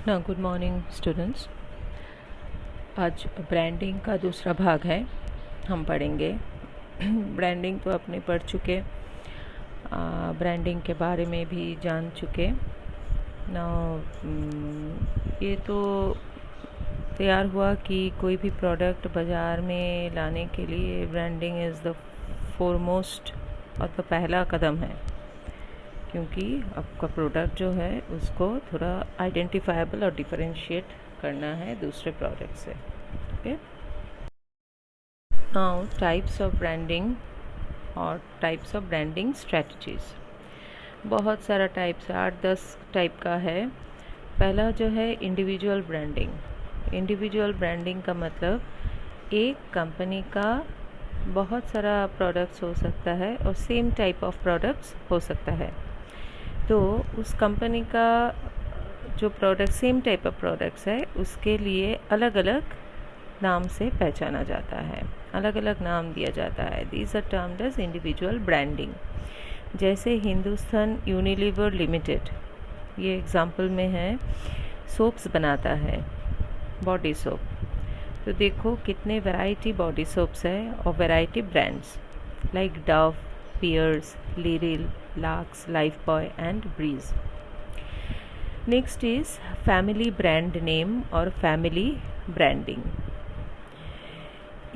ना good morning students. आज branding का दूसरा भाग है, हम पढ़ेंगे। ब्रांडिंग तो अपने पढ़ चुके, ब्रांडिंग के बारे में भी जान चुके ना। ये तो तैयार हुआ कि कोई भी प्रोडक्ट बाज़ार में लाने के लिए ब्रांडिंग इज़ द फोरमोस्ट और तो पहला कदम है, क्योंकि आपका प्रोडक्ट जो है उसको थोड़ा आइडेंटिफाइबल और डिफरेंशिएट करना है दूसरे प्रोडक्ट से। Okay, now types of branding और टाइप्स ऑफ ब्रांडिंग स्ट्रेटजीज। बहुत सारा टाइप्स, 8-10 टाइप का है। पहला जो है इंडिविजुअल ब्रांडिंग। इंडिविजुअल ब्रांडिंग का मतलब एक कंपनी का बहुत सारा प्रोडक्ट्स हो सकता है और सेम टाइप ऑफ प्रोडक्ट्स हो सकता है, तो उस कंपनी का जो product same type of products है उसके लिए अलग अलग नाम से पहचाना जाता है, अलग अलग नाम दिया जाता है। These are termed as individual branding. जैसे हिंदुस्तान यूनिलीवर लिमिटेड, ये एग्जांपल में है, सोप्स बनाता है, बॉडी सोप। तो देखो कितने वैरायटी बॉडी सोप्स है और variety brands like Dove, Pears, Liril, Lux, Lifebuoy and Breeze. Next is family brand name और फैमिली ब्रांडिंग।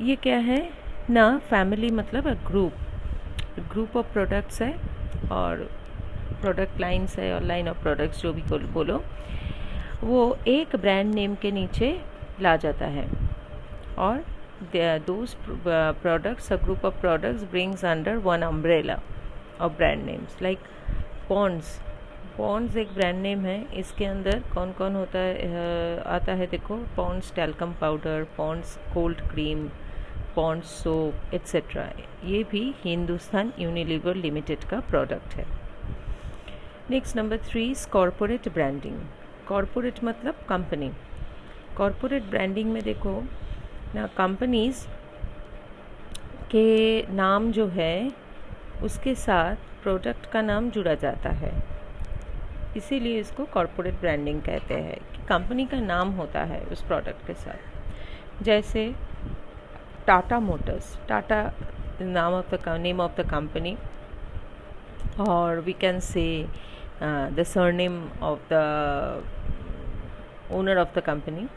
ये क्या है ना, फैमिली मतलब ग्रुप ऑफ प्रोडक्ट्स है और प्रोडक्ट लाइन्स है और लाइन ऑफ प्रोडक्ट्स जो भी बोलो, वो एक ब्रांड नेम के नीचे ला जाता है और those products, a group of products brings under one umbrella of brand names like Pond's एक ब्रांड नेम है। इसके अंदर कौन कौन होता है आता है, देखो, Pond's talcum powder, Pond's cold cream, Pond's soap etcetera. ये भी हिंदुस्तान यूनिलीवर लिमिटेड का प्रोडक्ट है। Next number 3, corporate branding. Corporate मतलब कंपनी। कॉरपोरेट ब्रांडिंग में देखो ना, कंपनीज के नाम जो है उसके साथ प्रोडक्ट का नाम जुड़ा जाता है, इसीलिए इसको कॉरपोरेट ब्रांडिंग कहते हैं कि कंपनी का नाम होता है उस प्रोडक्ट के साथ। जैसे Tata Motors, Tata name of the company, और we can say the surname of the owner of the company.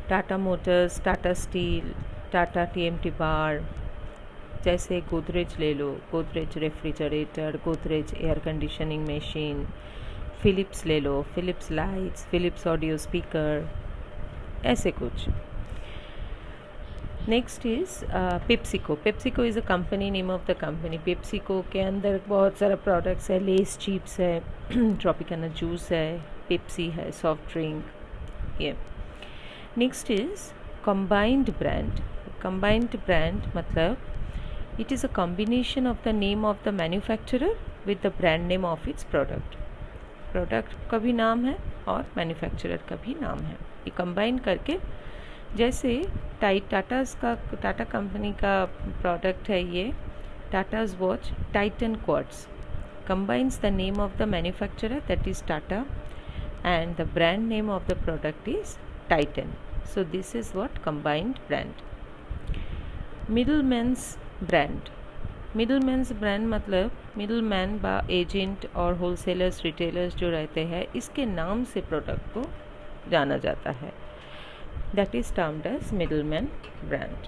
Tata Motors, Tata steel, Tata TMT bar. जैसे गोदरेज ले लो, Godrej refrigerator, Godrej air conditioning machine. Philips ले लो, Philips lights, Philips audio speaker, ऐसे कुछ। Next is PepsiCo. PepsiCo is a company name of the company. PepsiCo के अंदर बहुत सारा प्रोडक्ट्स है, लेस चिप्स है, ट्रॉपिकाना जूस है, पेप्सी है, सॉफ्ट ड्रिंक, ये। Next is combined brand. Combined brand मतलब it is a combination of the name of the manufacturer with the brand name of its product. Product का भी नाम है और मैन्युफैक्चरर का भी नाम है, ये कंबाइन करके। जैसे टाटा कंपनी का प्रोडक्ट है ये, Tatas watch Titan quartz, combines the name of the manufacturer, that is Tata, and the brand name of the product is Titan. So this is what combined brand. Middleman's brand. Middleman's brand मतलब middleman बा agent और wholesalers, retailers जो रहते हैं, इसके नाम से product को जाना जाता है, that is termed as middleman brand.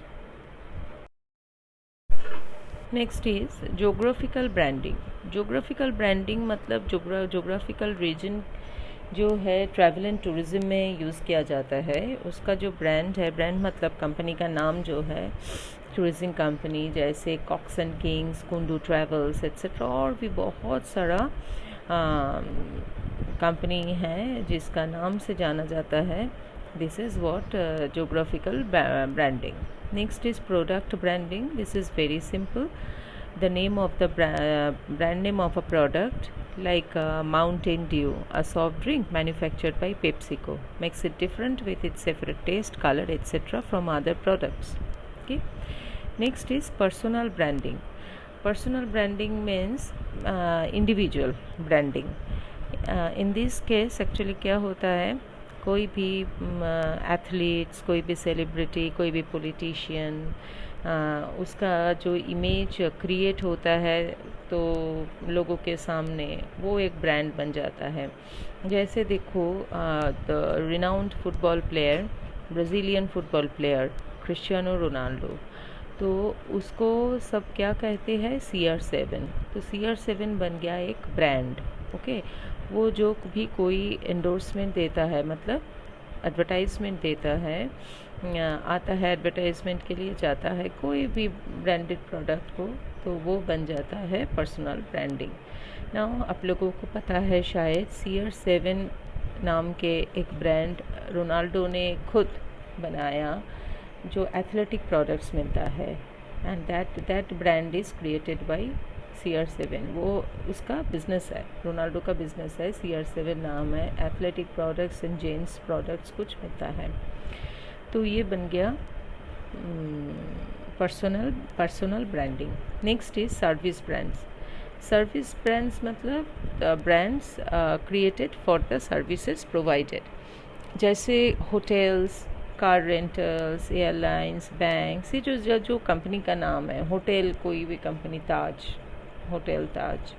Next is geographical branding. Geographical branding मतलब जोग्राफिकल रीजन जो है ट्रैवल एंड टूरिज्म में यूज़ किया जाता है, उसका जो ब्रांड है, ब्रांड मतलब कंपनी का नाम जो है, टूरिज्म कंपनी जैसे Cox and Kings, Kundu travels etcetera, और भी बहुत सारा कंपनी है जिसका नाम से जाना जाता है। This is what geographical branding. Next is product branding. This is very simple, the name of the brand name of a product like Mountain Dew, a soft drink manufactured by PepsiCo, makes it different with its separate taste, color, etc. from other products. Okay. Next is personal branding. Personal branding means individual branding. In this case actually क्या होता है, कोई भी athletes, कोई भी celebrity, कोई भी politician, उसका जो इमेज क्रिएट होता है तो लोगों के सामने वो एक ब्रांड बन जाता है। जैसे देखो the renowned football player, Brazilian football player Cristiano Ronaldo, तो उसको सब क्या कहते हैं, CR7। तो CR7 बन गया एक ब्रांड। ओके, वो जो भी कोई एंडोर्समेंट देता है, मतलब एडवर्टाइजमेंट देता है, आता है एडवर्टाइजमेंट के लिए, जाता है कोई भी ब्रांडेड प्रोडक्ट को, तो वो बन जाता है पर्सनल ब्रांडिंग। नाउ आप लोगों को पता है शायद CR7 नाम के एक ब्रांड रोनाल्डो ने खुद बनाया, जो एथलेटिक प्रोडक्ट्स मिलता है, and that brand is created by CR7। वो उसका बिजनेस है, रोनाल्डो का बिजनेस है, CR7 नाम है, athletic products and gents products कुछ मिलता है। तो ये बन गया personal branding. Next is service brands. Service brands मतलब brands created for the services provided, जैसे hotels, car rentals, airlines, banks, ये जो कंपनी का नाम है। होटल कोई भी company, Taj hotel, Taj,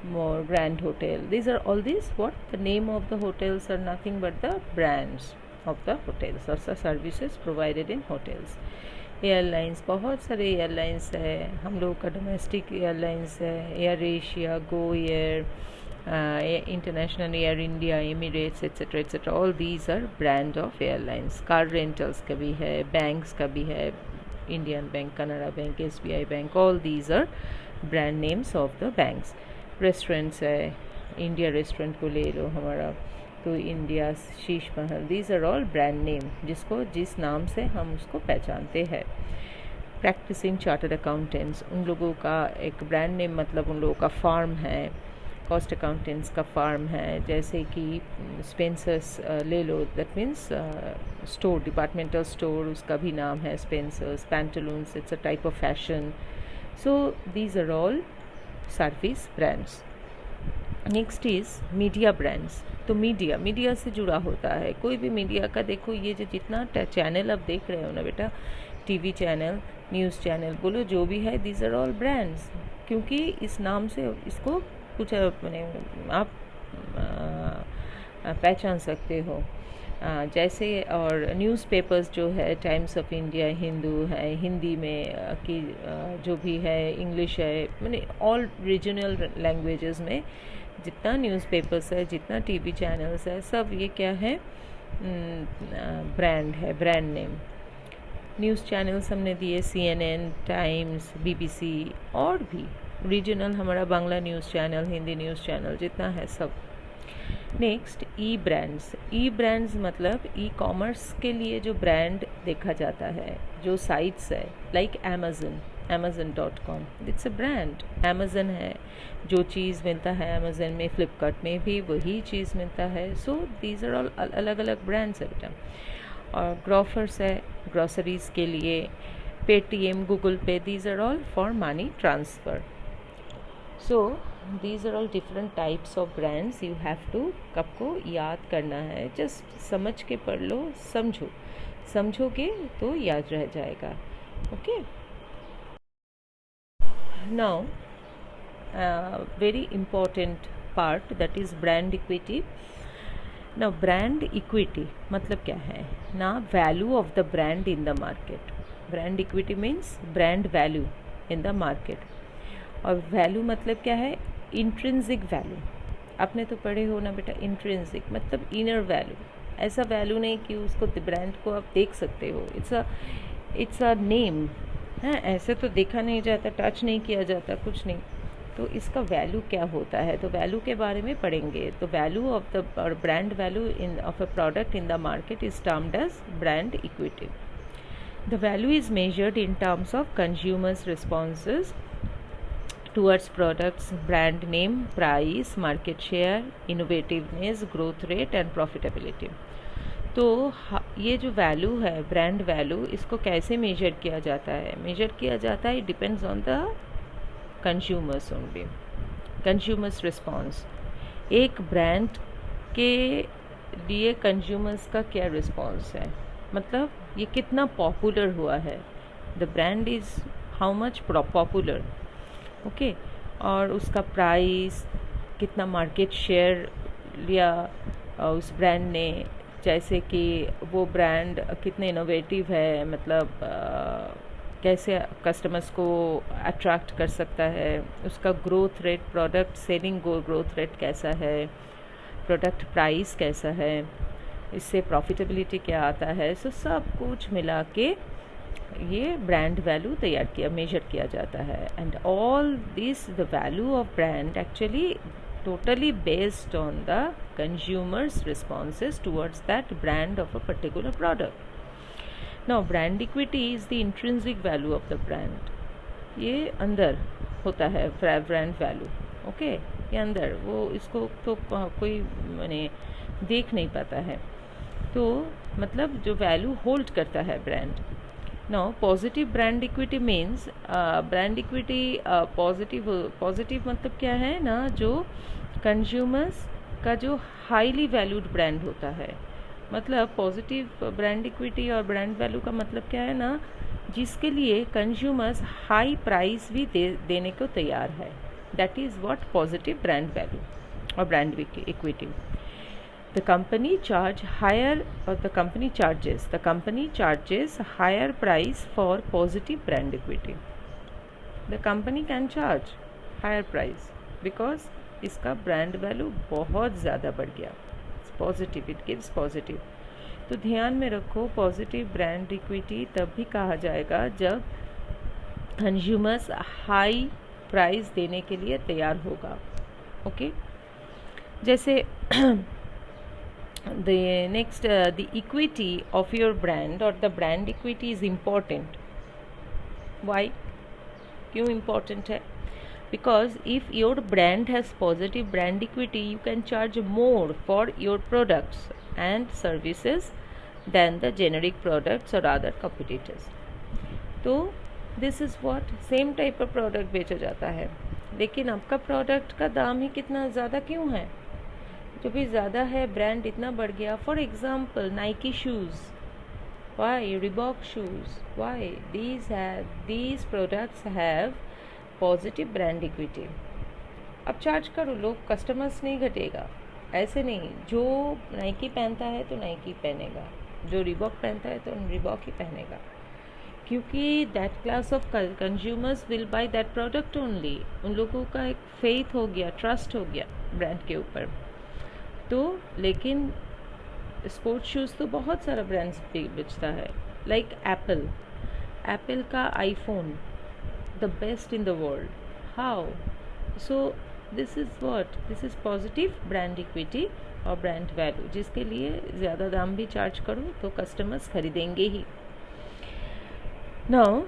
more Grand Hotel, these are all these what the name of the hotels are nothing but the brands of the hotels or services provided in hotels। Airlines, बहुत सारे airlines है, हम लोग का domestic airlines है, Air Asia, Go Air, international Air India, Emirates, etcetera etcetera, all these are brand of airlines. Car rentals का भी है, बैंक्स का भी है, Indian bank, Canada bank, SBI bank, all these are brand names of the banks. Restaurants है, India restaurant को ले लो हमारा, तो India, Sheesh Mahal, these are all brand name, जिसको जिस नाम से हम उसको पहचानते हैं। प्रैक्टिसिंग चार्टर्ड अकाउंटेंट्स, उन लोगों का एक ब्रांड नेम, मतलब उन लोगों का फार्म है, कॉस्ट अकाउंटेंट्स का फार्म है, जैसे कि स्पेंसर्स ले लो, that means store, departmental store, उसका भी नाम है Spencer's. Pantaloons, it's a type of fashion. So these are all service brands. Next is media brands. तो मीडिया से जुड़ा होता है, कोई भी मीडिया का देखो, ये जो जितना चैनल आप देख रहे हो ना बेटा, TV चैनल, न्यूज़ चैनल बोलो, जो भी है, दीज आर ऑल ब्रांड्स, क्योंकि इस नाम से इसको कुछ आप पहचान सकते हो। जैसे और न्यूज़पेपर्स जो है, टाइम्स ऑफ इंडिया, हिंदू है, हिंदी में की जो भी है, इंग्लिश है, मैंने ऑल रीजनल लैंग्वेजेस में जितना न्यूज़पेपर्स है, जितना TV चैनल्स है, सब ये क्या है, ब्रांड है, ब्रांड नेम। न्यूज़ चैनल्स हमने दिए, CNN, टाइम्स, BBC, और भी रीजनल हमारा Bangla news channel, Hindi news channel, जितना है सब। नेक्स्ट, ई ब्रांड्स मतलब कॉमर्स के लिए जो ब्रांड देखा जाता है, जो साइट्स है, like amazon.com, it's a brand. Amazon है, जो चीज़ मिलता है अमेज़न में, फ्लिपकार्ट में भी वही चीज़ मिलता है। सो दीज आर ऑल अलग अलग ब्रांड्स है बेटा। और ग्रोफर्स है, ग्रोसरीज के लिए, Paytm, Google Pay, these are all for money transfer. So these are all different types of brands, you have to, आपको याद करना है, जस्ट समझ के पढ़ लो, समझोगे तो याद रह जाएगा। Okay, now very important part, that is brand equity. Now brand equity मतलब क्या है ना, value of the brand in the market. Brand equity means brand value in the market. और वैल्यू मतलब क्या है, इंट्रिंसिक वैल्यू। आपने तो पढ़े हो ना बेटा, इंट्रिंसिक मतलब इनर वैल्यू, ऐसा वैल्यू नहीं कि उसको ब्रांड को आप देख सकते हो, इट्स अ नेम है, ऐसे तो देखा नहीं जाता, टच नहीं किया जाता, कुछ नहीं। तो इसका वैल्यू क्या होता है, तो वैल्यू के बारे में पढ़ेंगे। तो वैल्यू ऑफ द और brand value in of a product in the market is termed as brand equity. The value is measured in terms of consumers responses towards products, brand name, price, market share, innovativeness, growth rate and profitability। तो ये जो value है, brand value, इसको कैसे major किया जाता है? Major किया जाता है, depends on the consumers only, consumers response. एक ब्रांड के लिए कंज्यूमर्स का क्या रिस्पॉन्स है, मतलब ये कितना पॉपुलर हुआ है, the brand is how much popular, okay, और उसका प्राइस, कितना मार्केट शेयर लिया उस ब्रांड ने, जैसे कि वो ब्रांड कितने इनोवेटिव है, मतलब कैसे कस्टमर्स को अट्रैक्ट कर सकता है, उसका growth rate, product selling growth rate कैसा है, प्रोडक्ट प्राइस कैसा है, इससे प्रॉफिटेबिलिटी क्या आता है, सो सब कुछ मिला के ये ब्रांड वैल्यू तैयार किया, मेजर किया जाता है. And all this, the value of brand actually totally based on the consumer's responses towards that brand of a particular product. Now brand equity is the intrinsic value of the brand. ये अंदर होता है brand value, okay, ये अंदर, वो इसको तो कोई माने देख नहीं पाता है, तो मतलब जो वैल्यू होल्ड करता है brand. Now positive brand equity means, brand equity positive मतलब क्या है ना, जो कंज्यूमर्स का जो हाईली वैल्यूड ब्रांड होता है, मतलब पॉजिटिव ब्रांड इक्विटी और ब्रांड वैल्यू का मतलब क्या है ना, जिसके लिए कंज्यूमर्स हाई प्राइस भी देने को तैयार है, that is what positive brand value और brand equity. The company charges higher price for positive brand equity. The company can charge higher price because इसका ब्रांड वैल्यू बहुत ज़्यादा बढ़ गया. Positive, it gives positive. तो ध्यान में रखो, पॉजिटिव ब्रांड इक्विटी तब भी कहा जाएगा जब कंज्यूमर्स हाई प्राइस देने के लिए तैयार होगा, ओके. जैसे the next the equity of your brand or the brand equity is important. Why? क्यों important है? Because if your brand has positive brand equity, you can charge more for your products and services than the generic products or other competitors. तो this is what same type of product बेचा जाता है, लेकिन आपका product का दाम ही कितना ज़्यादा क्यों है? जो भी ज़्यादा है, ब्रांड इतना बढ़ गया. For example Nike shoes, why Reebok shoes, why these products have positive brand equity. अब चार्ज करो, लोग कस्टमर्स नहीं घटेगा, ऐसे नहीं. जो नाइकी पहनता है तो नाइकी पहनेगा, जो रिबॉक पहनता है तो रिबॉक ही पहनेगा, क्योंकि that class of consumers will by that product only. उन लोगों का एक फेथ हो गया, ट्रस्ट हो गया ब्रांड के ऊपर. तो लेकिन स्पोर्ट्स शूज़ तो बहुत सारा ब्रांड्स बेचता है, लाइक एप्पल का iPhone, the best in the world. How? So this is positive brand equity और ब्रांड वैल्यू, जिसके लिए ज़्यादा दाम भी चार्ज करो तो कस्टमर्स खरीदेंगे ही. Now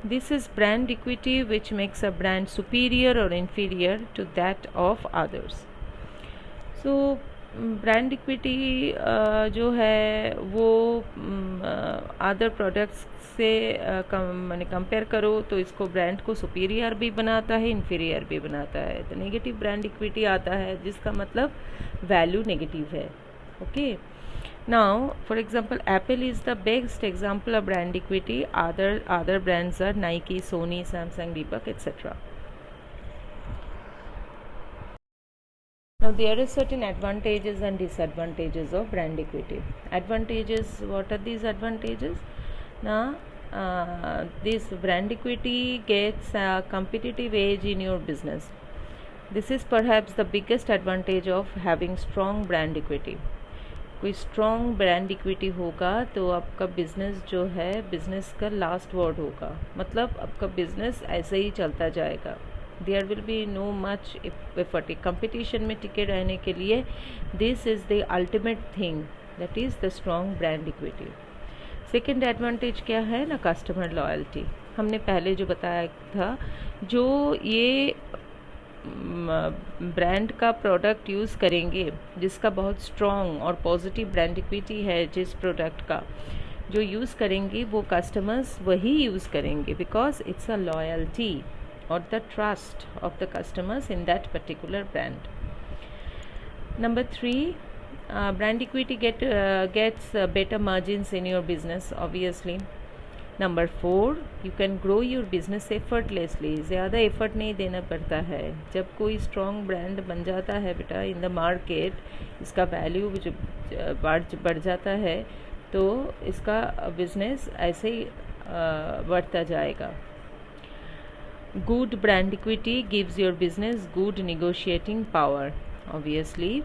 this is brand equity which makes a brand superior और inferior to that of others. So brand equity जो है वो अदर प्रोडक्ट्स से मैंने कंपेयर करो तो इसको ब्रांड को सुपीरियर भी बनाता है, इन्फीरियर भी बनाता है. तो नेगेटिव ब्रांड इक्विटी आता है जिसका मतलब वैल्यू नेगेटिव है, okay. Now for example Apple is the best example of brand equity. Other brands are Nike, Sony, Samsung, Deepak etcetera. Now there are certain advantages and disadvantages of brand equity. Advantages, what are these advantages? Now this brand equity gets a competitive edge in your business. This is perhaps the biggest advantage of having strong brand equity. कोई strong brand equity होगा तो आपका business जो है, business का last word होगा, मतलब आपका business ऐसे ही चलता जाएगा. There will be no much effort. Competition में टिके रहने के लिए this is the ultimate thing, that is the strong brand equity. Second advantage क्या है ना, कस्टमर लॉयल्टी. हमने पहले जो बताया था, जो ये ब्रांड का प्रोडक्ट यूज़ करेंगे, जिसका बहुत स्ट्रॉन्ग और पॉजिटिव ब्रांड इक्विटी है, जिस प्रोडक्ट का जो यूज़ करेंगे वो कस्टमर्स वही यूज़ करेंगे, because it's a loyalty or the trust of the customers in that particular brand. Number 3, brand equity gets better margins in your business, obviously. Number 4, you can grow your business effortlessly. ज़्यादा effort नहीं देना पड़ता है. जब कोई strong brand बन जाता है बेटा इन द मार्केट, इसका वैल्यू जो बढ़ जाता है, तो इसका बिजनेस ऐसे ही बढ़ता जाएगा. Good brand equity gives your business good negotiating power. Obviously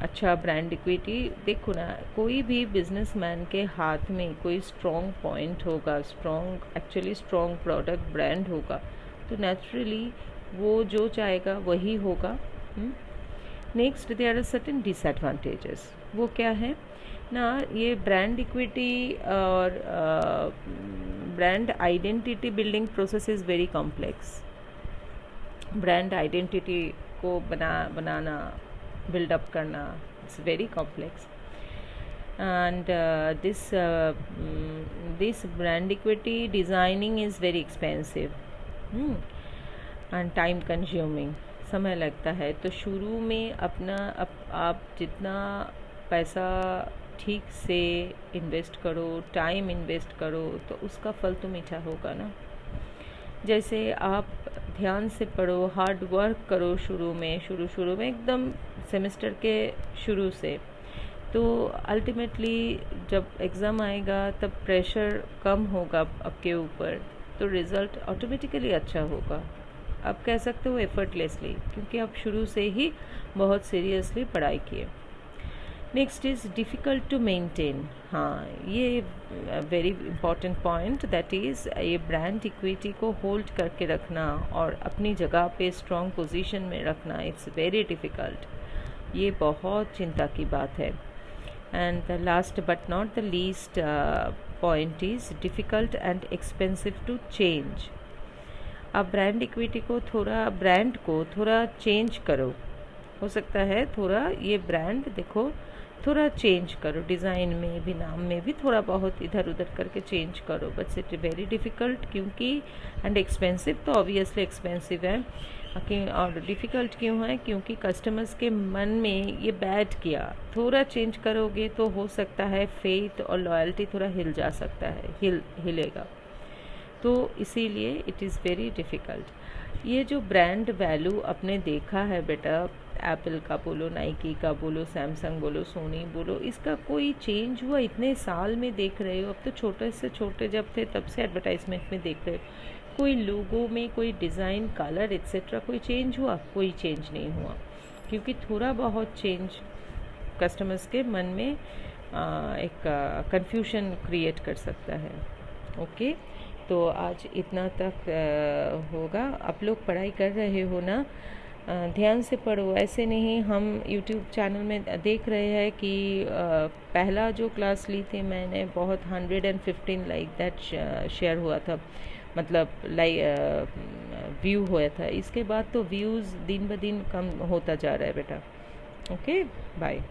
अच्छा ब्रांड इक्विटी, देखो ना, कोई भी बिजनेसमैन के हाथ में कोई स्ट्रॉन्ग पॉइंट होगा, स्ट्रॉन्ग प्रोडक्ट ब्रांड होगा, तो नेचुरली वो जो चाहेगा वही होगा. Next, there are certain disadvantages. वो क्या है ना, ये ब्रांड इक्विटी और brand identity building process is very complex. Brand identity को बनाना, बिल्डअप करना, it's very complex. And this brand equity designing is very expensive and time consuming. समय लगता है. तो शुरू में आप जितना पैसा ठीक से इन्वेस्ट करो, टाइम इन्वेस्ट करो, तो उसका फल तो मीठा होगा ना. जैसे आप ध्यान से पढ़ो, हार्ड वर्क करो शुरू में एकदम सेमेस्टर के शुरू से, तो अल्टीमेटली जब एग्ज़ाम आएगा तब प्रेशर कम होगा आपके ऊपर, तो रिज़ल्ट ऑटोमेटिकली अच्छा होगा. आप कह सकते हो एफर्टलेसली, क्योंकि आप शुरू से ही बहुत सीरियसली पढ़ाई किए. Next is difficult to maintain. हाँ, ये very important point, that is ये ब्रांड इक्विटी को होल्ड करके रखना और अपनी जगह पे स्ट्रॉन्ग पोजीशन में रखना, इट्स वेरी डिफ़िकल्ट. ये बहुत चिंता की बात है. And the last but not the least point is difficult and expensive to change. आप ब्रांड इक्विटी को ब्रांड को थोड़ा चेंज करो. हो सकता है थोड़ा ये ब्रांड देखो थोड़ा चेंज करो, डिज़ाइन में भी, नाम में भी थोड़ा बहुत इधर उधर करके चेंज करो. बट इट वेरी डिफ़िकल्ट, क्योंकि एंड एक्सपेंसिव, तो ऑब्वियसली एक्सपेंसिव है. और डिफ़िकल्ट क्यों है? क्योंकि कस्टमर्स के मन में ये बैठ किया. थोड़ा चेंज करोगे तो हो सकता है फेथ और लॉयल्टी थोड़ा हिल जा सकता है, हिलेगा. तो इसीलिए इट इज़ वेरी डिफ़िकल्ट. ये जो ब्रांड वैल्यू आपने देखा है बेटा, एप्पल का बोलो, नाइकी का बोलो, सैमसंग बोलो, सोनी बोलो, इसका कोई चेंज हुआ? इतने साल में देख रहे हो. अब तो छोटे से छोटे जब थे तब से एडवर्टाइजमेंट में देख रहे हो. कोई लोगो में कोई डिज़ाइन, कलर एक्सेट्रा कोई चेंज हुआ? कोई चेंज नहीं हुआ, क्योंकि थोड़ा बहुत चेंज कस्टमर्स के मन में एक कंफ्यूजन क्रिएट कर सकता है. ओके, तो आज इतना तक होगा. आप लोग पढ़ाई कर रहे हो ना, ध्यान से पढ़ो. ऐसे नहीं, हम यूट्यूब चैनल में देख रहे हैं कि पहला जो क्लास ली थी मैंने, बहुत 115 लाइक दैट शेयर हुआ था, मतलब व्यू हुआ था. इसके बाद तो व्यूज़ दिन ब दिन कम होता जा रहा है बेटा. Okay, bye.